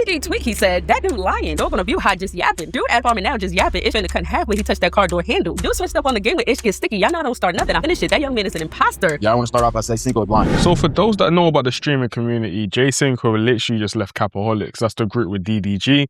DDG Tweaky said, that dude lying. Dog on a view high just yapping. Dude at farming now just yapping. Ish finna cut in half when he touched that car door handle. Dude switched up on the game with Ish get sticky. Y'all know I don't start nothing. I finish it. That young man is an imposter. Yeah, I want to start off by saying Cinco is blind. So for those that know about the streaming community, Cinco literally just left Capaholics. That's the group with DDG,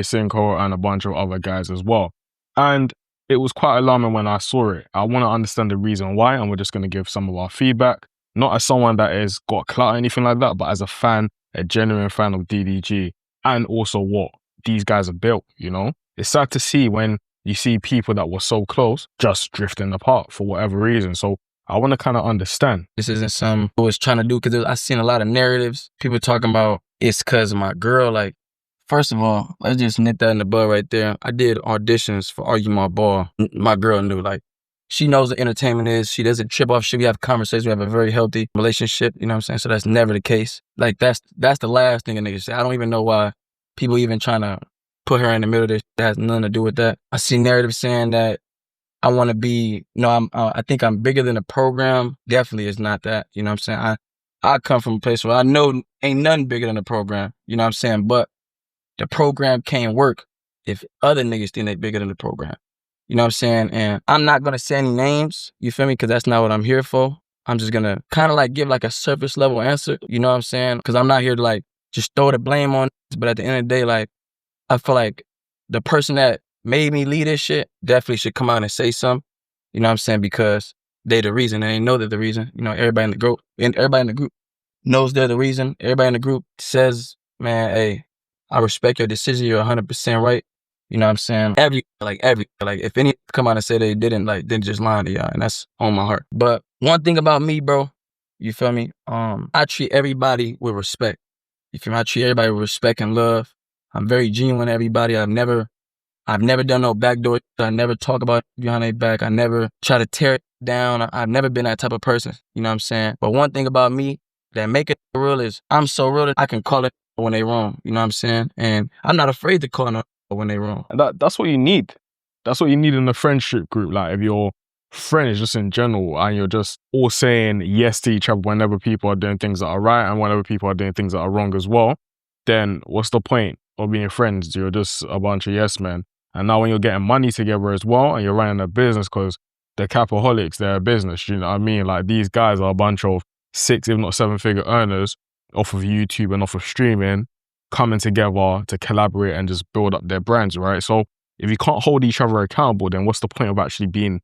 Cinco, and a bunch of other guys as well. And it was quite alarming when I saw it. I want to understand the reason why, and we're just going to give some of our feedback. Not as someone that has got clout or anything like that, but as a fan, a genuine fan of DDG, and also what these guys have built, you know? It's sad to see when you see people that were so close just drifting apart for whatever reason. So I want to kind of understand. This isn't something I was trying to do because I seen a lot of narratives. People talking about it's because of my girl. Like, first of all, let's just nip that in the bud right there. I did auditions for Argue My Ball. My girl knew, like, she knows what entertainment is. She doesn't trip off shit. We have conversations. We have a very healthy relationship. You know what I'm saying? So that's never the case. Like, that's the last thing a nigga say. I don't even know why people even trying to put her in the middle of this. That has nothing to do with that. I see narratives saying that I want to be, I think I'm bigger than the program. Definitely is not that. You know what I'm saying? I come from a place where I know ain't nothing bigger than the program. You know what I'm saying? But the program can't work if other niggas think they bigger than the program. You know what I'm saying? And I'm not going to say any names, you feel me? Because that's not what I'm here for. I'm just going to kind of like give like a surface level answer, you know what I'm saying? Because I'm not here to like just throw the blame on this, but at the end of the day, like, I feel like the person that made me lead this shit definitely should come out and say something, you know what I'm saying? Because they the reason, and they know they're the reason. You know, everybody in the group knows they're the reason. Everybody in the group says, man, hey, I respect your decision. You're 100% right. You know what I'm saying? Like if any come out and say they didn't, like, then just lying to y'all, and that's on my heart. But one thing about me, bro, you feel me? I treat everybody with respect. You feel me? I treat everybody with respect and love. I'm very genuine to everybody. I've never done no backdoor. I never talk about behind their back. I never try to tear it down. I've never been that type of person. You know what I'm saying? But one thing about me that make it real is I'm so real that I can call it when they wrong. You know what I'm saying? And I'm not afraid to call it when they wrong. And that's what you need. That's what you need in a friendship group. Like, if your friends just in general and you're just all saying yes to each other whenever people are doing things that are right and whenever people are doing things that are wrong as well, then what's the point of being friends? You're just a bunch of yes men. And now when you're getting money together as well and you're running a business, because the Capaholics, they're a business, you know what I mean? Like, these guys are a bunch of 6, if not 7-figure earners off of YouTube and off of streaming, coming together to collaborate and just build up their brands, right? So if you can't hold each other accountable, then what's the point of actually being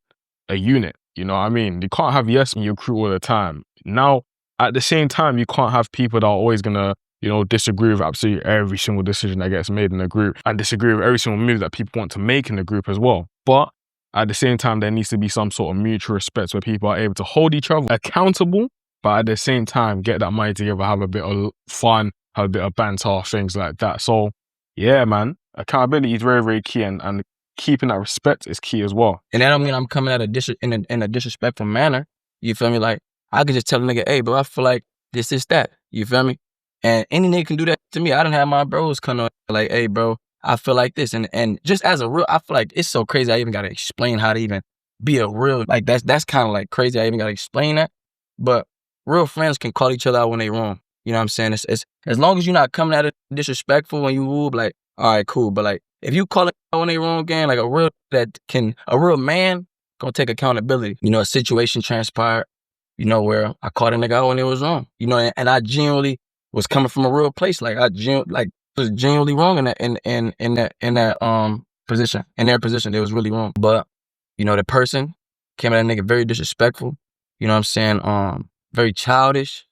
a unit? You know what I mean? You can't have yes in your crew all the time. Now, at the same time, you can't have people that are always gonna, you know, disagree with absolutely every single decision that gets made in the group and disagree with every single move that people want to make in the group as well. But at the same time, there needs to be some sort of mutual respect where people are able to hold each other accountable, but at the same time, get that money together, have a bit of fun, have a bit of banter, things like that. So yeah, man, accountability is very, very key, and keeping that respect is key as well. And that don't mean I'm coming at in a disrespectful manner. You feel me? Like, I could just tell a nigga, hey, bro, I feel like this is that. You feel me? And any nigga can do that to me. I done have my bros come on like, hey, bro, I feel like this. And just as a real, I feel like it's so crazy. I even got to explain how to even be a real, like, that's kind of like crazy. I even got to explain that. But real friends can call each other out when they wrong. You know what I'm saying? It's as long as you're not coming at it disrespectful when you move, like, all right, cool. But like, if you call it out when they wrong again, like a real man gonna take accountability. You know, a situation transpired, you know, where I caught a nigga out when it was wrong. You know, and I genuinely was coming from a real place. Like, was genuinely wrong in that position. In their position, it was really wrong. But, you know, the person came at a nigga very disrespectful. You know what I'm saying? Very childish,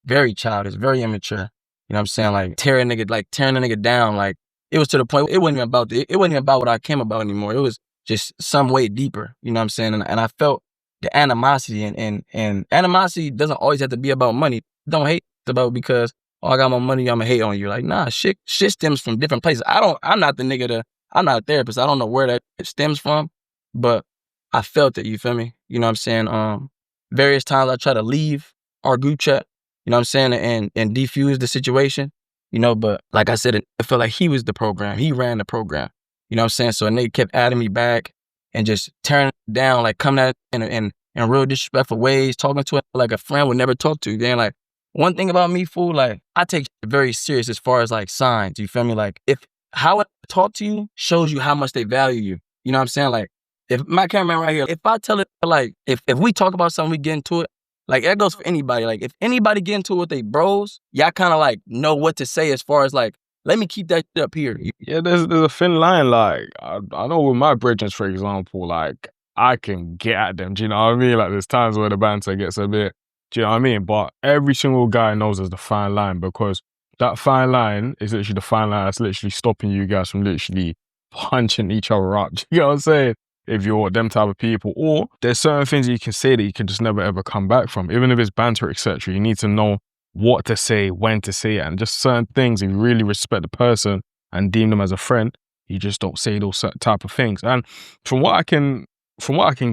very immature. You know what I'm saying? Like, tearing a nigga down. Like, it was to the point, it wasn't even about what I came about anymore. It was just some way deeper. You know what I'm saying? And I felt the animosity, and animosity doesn't always have to be about money. Don't hate about because, oh, I got my money, I'ma hate on you. Like, nah, shit stems from different places. I'm not a therapist. I don't know where that stems from, but I felt it, you feel me? You know what I'm saying? Various times I try to leave our group chat, you know what I'm saying, and defuse the situation, you know, but like I said, I felt like he was the program. He ran the program, you know what I'm saying? So they kept adding me back and just tearing it down, like coming at it in real disrespectful ways, talking to it like a friend would never talk to. Then like, one thing about me, fool, like, I take it very serious as far as, like, signs, you feel me? Like, if how I talk to you shows you how much they value you. You know what I'm saying? Like, if my cameraman right here, if I tell it, like, if we talk about something, we get into it, like, that goes for anybody. Like, if anybody get into it with they bros, y'all kind of, like, know what to say as far as, like, let me keep that shit up here. Yeah, there's a thin line. Like, I know with my bridges, for example, like, I can get at them. Do you know what I mean? Like, there's times where the banter gets a bit, do you know what I mean? But every single guy knows there's the fine line, because that fine line is literally the fine line that's literally stopping you guys from literally punching each other up. Do you know what I'm saying? If you're them type of people, or there's certain things you can say that you can just never ever come back from, even if it's banter, etc. You need to know what to say, when to say it, and just certain things. If you really respect the person and deem them as a friend, you just don't say those type of things. And from what I can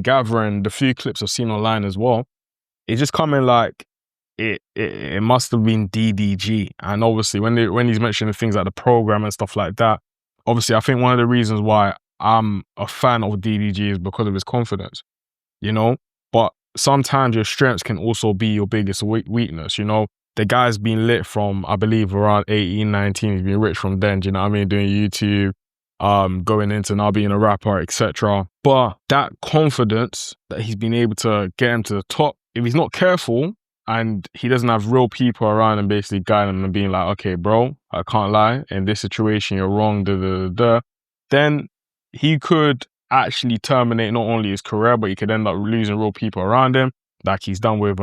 gather, and the few clips I've seen online as well, it's just coming like it must have been DDG. And obviously when he's mentioning things like the program and stuff like that, obviously I think one of the reasons why I'm a fan of DDG is because of his confidence, you know? But sometimes your strengths can also be your biggest weakness, you know? The guy's been lit from, I believe, around 18, 19. He's been rich from then, do you know what I mean? Doing YouTube, going into now being a rapper, etc. But that confidence that he's been able to get him to the top, if he's not careful and he doesn't have real people around and basically guiding him and being like, okay, bro, I can't lie, in this situation, you're wrong, then he could actually terminate not only his career, but he could end up losing real people around him, like he's done with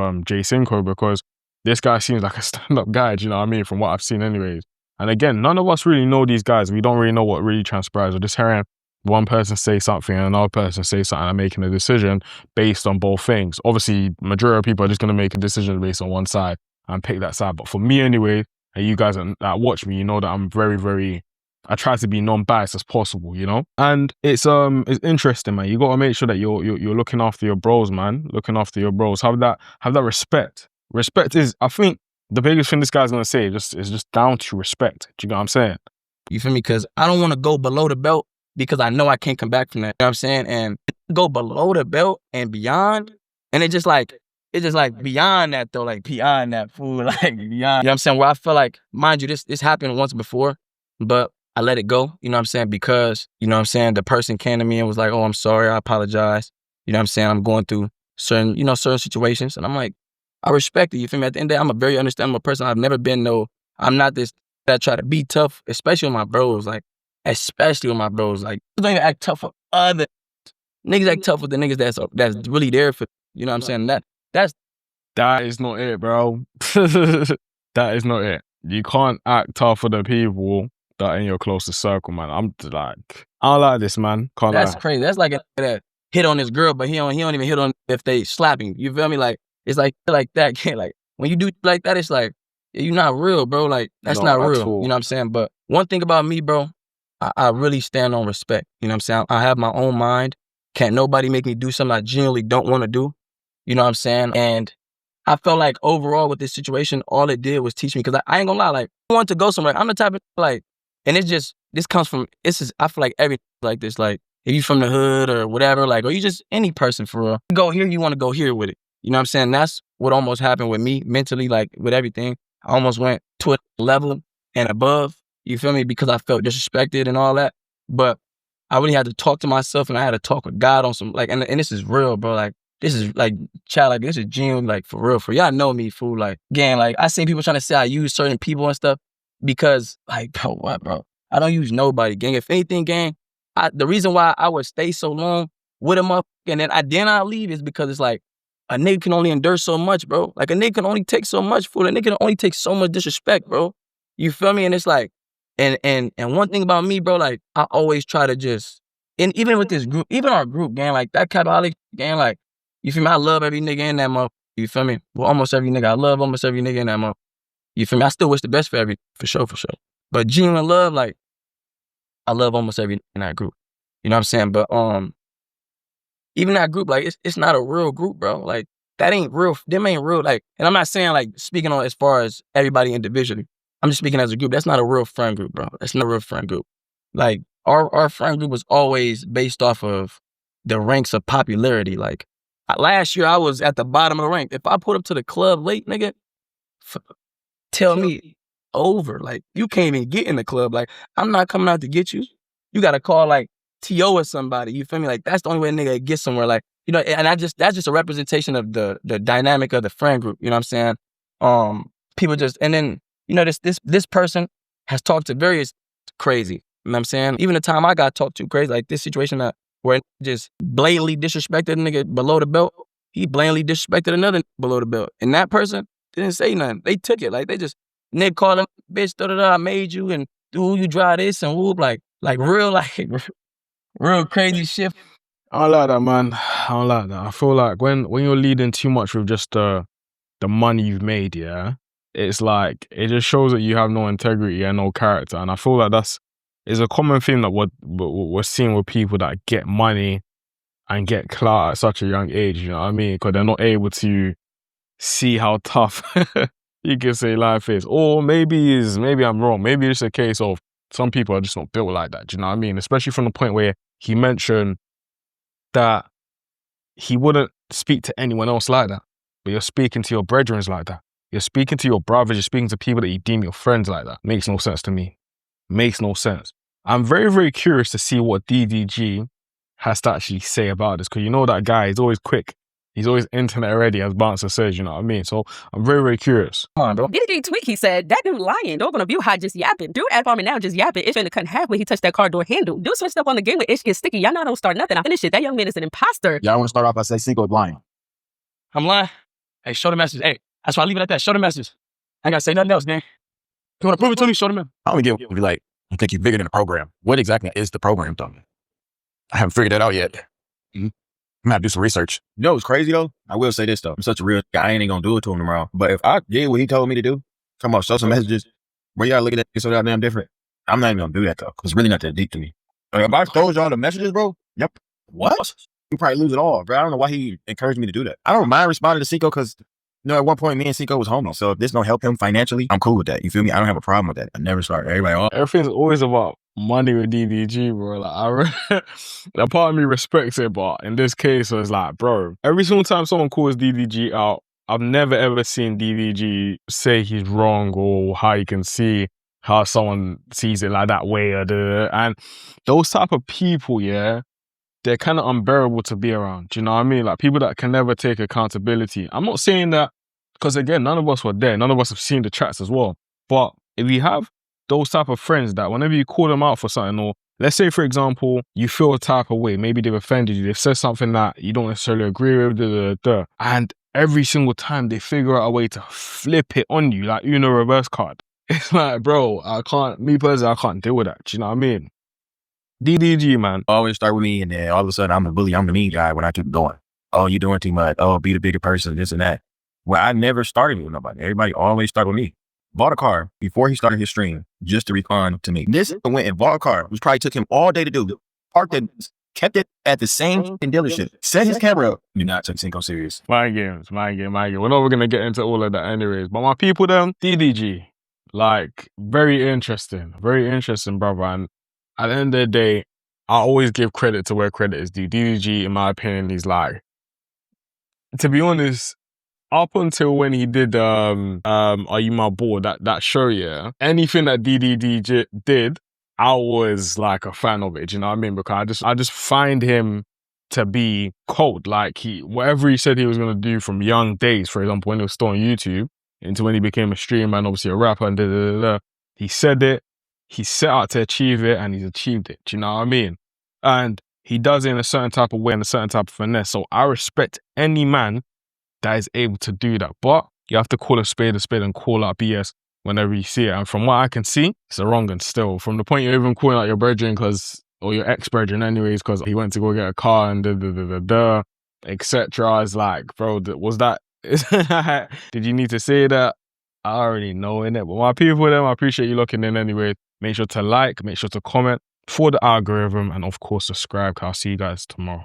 Cinco, because this guy seems like a stand-up guy, do you know what I mean, from what I've seen anyways. And again, none of us really know these guys. We don't really know what really transpires. We're just hearing one person say something and another person say something and making a decision based on both things. Obviously, majority of people are just going to make a decision based on one side and pick that side. But for me anyway, and you guys that watch me, you know that I'm very, very, I try to be non-biased as possible, you know? And it's interesting, man. You got to make sure that you're looking after your bros, man. Looking after your bros. Have that respect. Respect is, I think, the biggest thing this guy's going to say is just down to respect. Do you know what I'm saying? You feel me? Because I don't want to go below the belt because I know I can't come back from that. You know what I'm saying? And go below the belt and beyond. And it's just like beyond that, though. Like, beyond that, fool. Like, beyond. You know what I'm saying? Where I feel like, mind you, this happened once before, but I let it go. You know what I'm saying? Because, you know what I'm saying, the person came to me and was like, oh, I'm sorry. I apologize. You know what I'm saying? I'm going through certain situations. And I'm like, I respect it, you feel me? At the end of the day, I'm a very understandable person. I've never been I'm not this that try to be tough, especially with my bros. Like, especially with my bros. Like, don't even act tough with other niggas. Act tough with the niggas that's really there for, you know what I'm saying? That is not it, bro. That is not it. You can't act tough with the people that are in your closest circle, man. I don't like this, man. That's crazy. That's like that hit on this girl, but he don't even hit on if they slapping. You feel me? Like, it's like that. Like, when you do like that, it's like, you're not real, bro. Like, that's not real. You know what I'm saying? But one thing about me, bro, I really stand on respect. You know what I'm saying? I have my own mind. Can't nobody make me do something I genuinely don't want to do. You know what I'm saying? And I felt like overall with this situation, all it did was teach me, because I ain't gonna lie, like, I want to go somewhere. I'm the type of, like, and it's just, I feel like everything like this, like, if you from the hood or whatever, like, or you just any person for real, go here, you want to go here with it. You know what I'm saying? That's what almost happened with me mentally, like, with everything. I almost went to a level and above, you feel me? Because I felt disrespected and all that. But I really had to talk to myself, and I had to talk with God on some, like, and this is real, bro. Like, this is, like, child, like, this is genuine, like, for real. For y'all know me, fool. Like, again, like, I seen people trying to say I use certain people and stuff because, like, bro, what, bro? I don't use nobody, gang. If anything, gang, the reason why I would stay so long with him up and then I leave is because it's like, a nigga can only endure so much, bro. Like, a nigga can only take so much, fool. A nigga can only take so much disrespect, bro. You feel me? And it's like, and one thing about me, bro, like, I always try to just, and even with this group, even our group, gang, like, that Capaholics gang, like, you feel me? I love every nigga in that motherfucker. You feel me? Well, almost every nigga. I love almost every nigga in that motherfucker. You feel me? I still wish the best for sure. But genuine love, like, I love almost every nigga in that group. You know what I'm saying? But, even that group, like, it's not a real group, bro. Like, that ain't real. Them ain't real. Like, and I'm not saying, like, speaking on as far as everybody individually. I'm just speaking as a group. That's not a real friend group, bro. That's not a real friend group. Like, our friend group was always based off of the ranks of popularity. Like, last year I was at the bottom of the rank. If I put up to the club late, nigga, tell me over. Like, you can't even get in the club. Like, I'm not coming out to get you. You got to call like T.O. or somebody. You feel me? Like, that's the only way a nigga gets somewhere. Like, you know, and that's just a representation of the dynamic of the friend group. You know what I'm saying? People just, and then, you know, this person has talked to various crazy. You know what I'm saying? Even the time I got talked to crazy, like this situation where just blatantly disrespected a nigga below the belt, he blatantly disrespected another below the belt. And that person didn't say nothing. They took it. Like, they just, Nick called him, bitch, I made you, and ooh, you drive this, and whoop, like real crazy shit. I don't like that, man. I don't like that. I feel like when you're leading too much with just the money you've made, yeah, it's like, it just shows that you have no integrity and no character. And I feel like is a common thing that we're seeing with people that get money and get clout at such a young age, you know what I mean? Because they're not able to see how tough you can say life is. Or maybe I'm wrong. Maybe it's a case of some people are just not built like that, do you know what I mean? Especially from the point where he mentioned that he wouldn't speak to anyone else like that. But you're speaking to your brethren like that. You're speaking to your brothers, you're speaking to people that you deem your friends like that. Makes no sense to me. Makes no sense. I'm very, very curious to see what DDG has to actually say about this, because you know that guy is always quick. He's always internet ready, as Bouncer says, you know what I mean? So I'm very, very curious. Come on, bro. DDG tweet, he said, that dude lying. Don't gonna view hot just yapping. Dude at farming now just yapping. It's finna cut in half when he touched that car door handle. Dude switched up on the game with Ish Get Sticky. Y'all know don't start nothing. I finish it. That young man is an imposter. Y'all want to start off by saying Cinco lying. I'm lying. Hey, show the message. Hey, that's why I leave it at that. Show the message. I ain't gotta say nothing else, gang. You wanna prove it to me? Show the message. I only get be like, I think you're bigger than the program. What exactly is the program, though? I haven't figured that out yet. I'm gonna have to do some research. You know what's crazy though? I will say this though. I'm such a real guy. I ain't gonna do it to him tomorrow. But if I did what he told me to do, talking about show some messages, where y'all look at that, it's so goddamn different. I'm not even gonna do that though, because it's really not that deep to me. Like, if I told y'all the messages, bro, yep. What? You probably lose it all, bro. I don't know why he encouraged me to do that. I don't mind responding to Cinco because, you know, at one point me and Cinco was homies. So if this gonna help him financially, I'm cool with that. You feel me? I don't have a problem with that. I never start everybody off. Everything's always about money with DDG, bro. Like, a part of me respects it, but in this case, it's like, bro, every single time someone calls DDG out, I've never ever seen DDG say he's wrong or how you can see how someone sees it like that way. And those type of people, yeah, they're kind of unbearable to be around. Do you know what I mean? Like, people that can never take accountability. I'm not saying that, because again, none of us were there. None of us have seen the chats as well. But if you have those type of friends that whenever you call them out for something, or let's say, for example, you feel a type of way, maybe they've offended you, they've said something that you don't necessarily agree with, and every single time they figure out a way to flip it on you, like Uno reverse card. It's like, bro, I can't deal with that. Do you know what I mean? DDG, man. Always start with me, and then all of a sudden I'm the bully, I'm the mean guy when I keep going. Oh, you doing too much. Oh, be the bigger person, this and that. Well, I never started with nobody. Everybody always started with me. Bought a car before he started his stream just to respond to me. This went and bought a car, which probably took him all day to do. Parked it, kept it at the same dealership, set his camera up. Do not take Cinco serious. Mind games. We're not going to get into all of that anyways. But my people, them, DDG, like, very interesting, brother. And at the end of the day, I always give credit to where credit is due. DDG, in my opinion, is like, to be honest, up until when he did Are You My Boy, that show, yeah, anything that DDG did, I was like a fan of it, you know what I mean? Because I just find him to be cold. Like, whatever he said he was gonna do from young days, for example, when he was still on YouTube, into when he became a streamer and obviously a rapper and he said it, he set out to achieve it, and he's achieved it. Do you know what I mean? And he does it in a certain type of way, in a certain type of finesse. So I respect any man that is able to do that. But you have to call a spade and call out BS whenever you see it. And from what I can see, it's a wrong. And still, from the point you're even calling out your brethren, or your ex-brethren anyways, because he went to go get a car and etc. It's like, bro, was that, did you need to say that? I already know, innit? But my people, them, I appreciate you looking in anyway. Make sure to like, make sure to comment for the algorithm, and of course subscribe. I'll see you guys tomorrow.